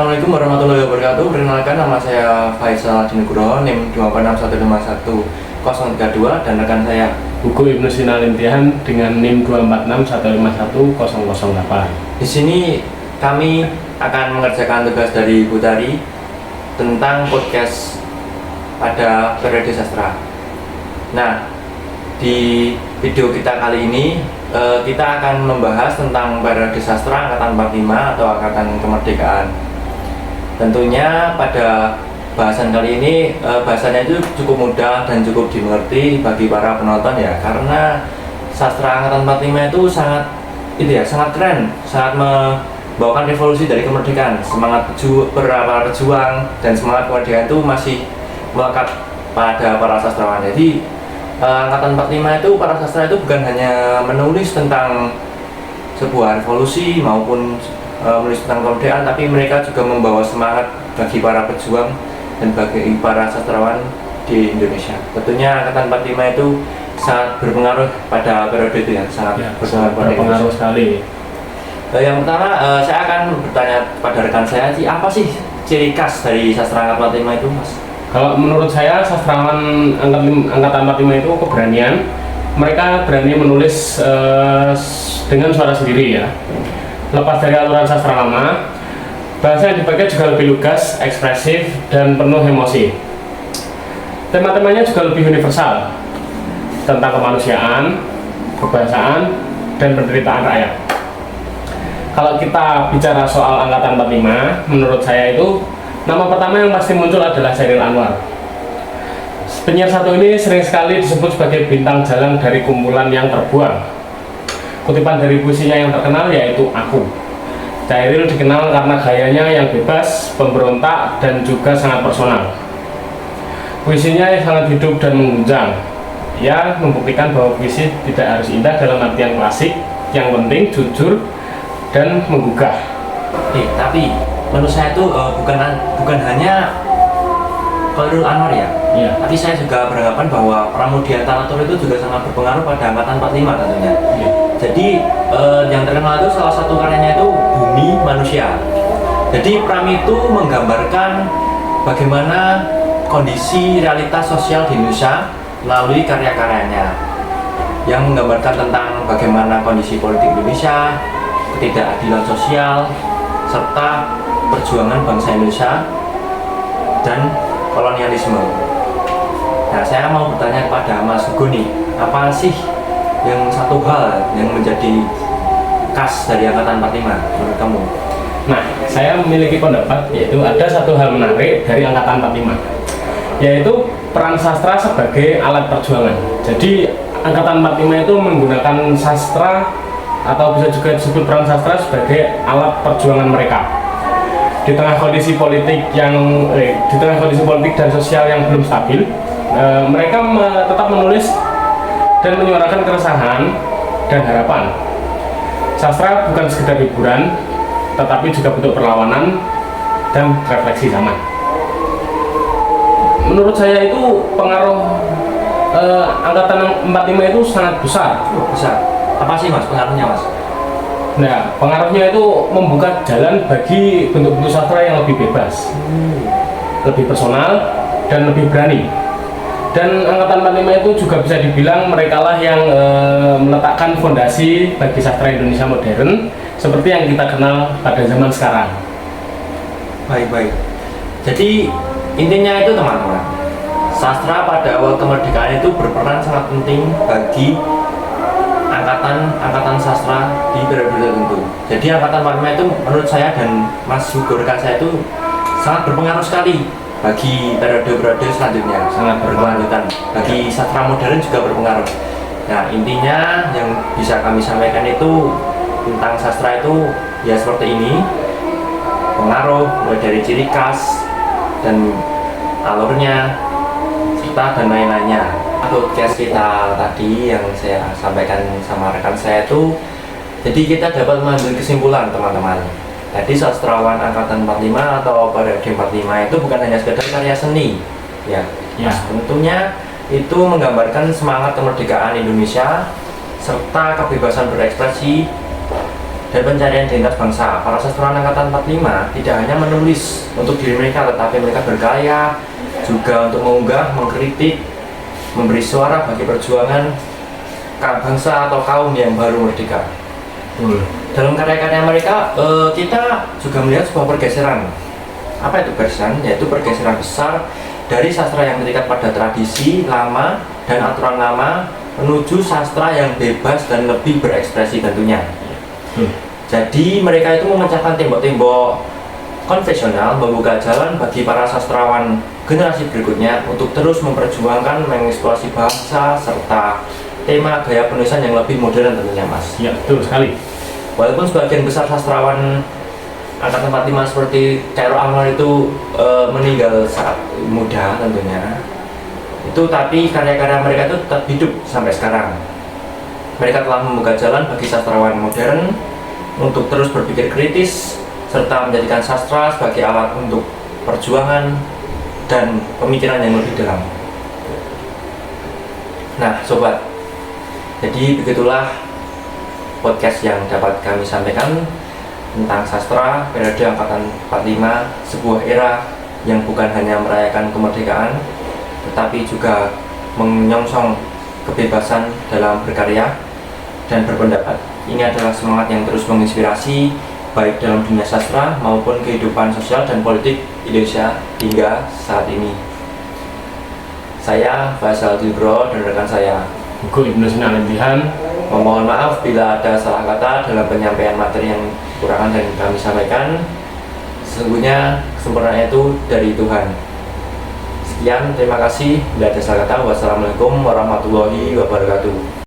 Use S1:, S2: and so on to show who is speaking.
S1: Assalamualaikum warahmatullahi wabarakatuh. Perkenalkan, nama saya Faisal Dinugroho, NIM 246151032, dan rekan saya
S2: Hugo Ibnu Sinalintihan dengan NIM 246151008.
S1: Di sini kami akan mengerjakan tugas dari Bu Tari tentang podcast pada periode sastra. Nah, di video kita kali ini kita akan membahas tentang periode sastra angkatan 45 atau angkatan kemerdekaan. Tentunya pada bahasan kali ini bahasanya itu cukup mudah dan cukup dimengerti bagi para penonton ya, karena sastra angkatan 45 itu sangat keren, sangat membawakan revolusi dari kemerdekaan. Semangat para pejuang dan semangat kemerdekaan itu masih melekat pada para sastrawan. Jadi angkatan 45 itu, para sastra itu bukan hanya menulis tentang sebuah revolusi maupun menulis tentang kemerdekaan, tapi mereka juga membawa semangat bagi para pejuang dan bagi para sastrawan di Indonesia. Tentunya angkatan 45 itu sangat berpengaruh pada periode itu, yang sangat
S2: berpengaruh sekali.
S1: Yang pertama, saya akan bertanya kepada rekan saya, apa sih ciri khas dari sastra angkatan 45 itu, Mas?
S2: Kalau menurut saya, sastrawan angkatan 45 itu keberanian. Mereka berani menulis dengan suara sendiri ya. Lepas dari aturan sastra lama, bahasa yang dipakai juga lebih lugas, ekspresif, dan penuh emosi. Tema-temanya juga lebih universal, tentang kemanusiaan, kebangsaan, dan penderitaan rakyat. Kalau kita bicara soal angkatan 45, menurut saya itu nama pertama yang pasti muncul adalah Chairil Anwar. Penyiar satu ini sering sekali disebut sebagai bintang jalan dari kumpulan yang terbuang. Kutipan dari puisinya yang terkenal yaitu Aku. Chairil dikenal karena gayanya yang bebas, pemberontak, dan juga sangat personal. Puisinya sangat hidup dan mengguncang. Ia membuktikan bahwa puisi tidak harus indah dalam artian klasik, yang penting jujur dan menggugah.
S1: Tapi menurut saya itu bukan hanya Chairil Anwar ya.
S2: Iya.
S1: Tapi saya juga beranggapan bahwa Pramudia Tanatur itu juga sangat berpengaruh pada angkatan 45 tentunya.
S2: Iya.
S1: Jadi yang terkenal itu salah satu karyanya itu Bumi Manusia. Jadi Pram itu menggambarkan bagaimana kondisi realitas sosial di Indonesia melalui karya-karyanya, yang menggambarkan tentang bagaimana kondisi politik Indonesia, ketidakadilan sosial, serta perjuangan bangsa Indonesia dan kolonialisme. Nah, saya mau bertanya kepada Mas Hugo nih, apa sih yang satu hal yang menjadi khas dari angkatan 45 menurut kamu?
S2: Nah, saya memiliki pendapat, yaitu ada satu hal menarik dari angkatan 45, yaitu peran sastra sebagai alat perjuangan. Jadi angkatan 45 itu menggunakan sastra, atau bisa juga disebut peran sastra sebagai alat perjuangan mereka. Di tengah kondisi politik dan sosial yang belum stabil, mereka tetap menulis dan menyuarakan keresahan dan harapan. Sastra bukan sekedar hiburan, tetapi juga bentuk perlawanan dan refleksi zaman. Menurut saya itu pengaruh angkatan 45 itu sangat besar.
S1: Besar. Apa sih Mas pengaruhnya, Mas?
S2: Nah, pengaruhnya itu membuka jalan bagi bentuk-bentuk sastra yang lebih bebas, lebih personal, dan lebih berani. Dan angkatan 45 itu juga bisa dibilang merekalah yang meletakkan fondasi bagi sastra Indonesia modern seperti yang kita kenal pada zaman sekarang.
S1: Baik. Jadi intinya itu teman-teman, sastra pada awal kemerdekaan itu berperan sangat penting bagi angkatan sastra di periode tertentu. Jadi angkatan 45 itu menurut saya dan Mas Hugo rekan saya itu sangat berpengaruh sekali bagi periode-periode selanjutnya, sangat berkelanjutan. Bagi sastra modern juga berpengaruh. Nah, intinya yang bisa kami sampaikan itu tentang sastra itu ya seperti ini. Pengaruh mulai dari ciri khas dan alurnya serta dan lain-lainnya. Podcast kita tadi yang saya sampaikan sama rekan saya itu, jadi kita dapat mengambil kesimpulan teman-teman. Jadi sastrawan angkatan 45 atau periode 45 itu bukan hanya sekedar karya seni ya. Tentunya itu menggambarkan semangat kemerdekaan Indonesia serta kebebasan berekspresi dan pencarian identitas bangsa. Para sastrawan angkatan 45 tidak hanya menulis untuk diri mereka, tetapi mereka berkarya juga untuk mengunggah, mengkritik, memberi suara bagi perjuangan bangsa atau kaum yang baru merdeka. Dalam karya-karya mereka, kita juga melihat sebuah pergeseran. Apa itu pergeseran? Yaitu pergeseran besar dari sastra yang terikat pada tradisi lama dan aturan lama menuju sastra yang bebas dan lebih berekspresi tentunya. Jadi mereka itu memecahkan tembok-tembok konvensional, membuka jalan bagi para sastrawan generasi berikutnya untuk terus memperjuangkan, mengeksplorasi bahasa serta tema gaya penulisan yang lebih modern tentunya, Mas.
S2: Ya, betul sekali.
S1: Walaupun sebagian besar sastrawan angkatan 45 seperti Chairul Anwar itu meninggal saat muda tentunya, itu tapi karya-karya mereka itu tetap hidup sampai sekarang. Mereka telah membuka jalan bagi sastrawan modern untuk terus berpikir kritis serta menjadikan sastra sebagai alat untuk perjuangan dan pemikiran yang lebih dalam. Nah, sobat, jadi begitulah podcast yang dapat kami sampaikan tentang sastra periode angkatan 45, sebuah era yang bukan hanya merayakan kemerdekaan tetapi juga menyongsong kebebasan dalam berkarya dan berpendapat. Ini adalah semangat yang terus menginspirasi baik dalam dunia sastra maupun kehidupan sosial dan politik Indonesia hingga saat ini. Saya Faisal Dilbro dan rekan saya
S2: Hugo Ibnu Sinalihan
S1: memohon maaf bila ada salah kata dalam penyampaian materi yang kekurangan dan kami sampaikan. Sesungguhnya kesempurnaan itu dari Tuhan. Sekian, terima kasih. Bila ada salah kata, wassalamualaikum warahmatullahi wabarakatuh.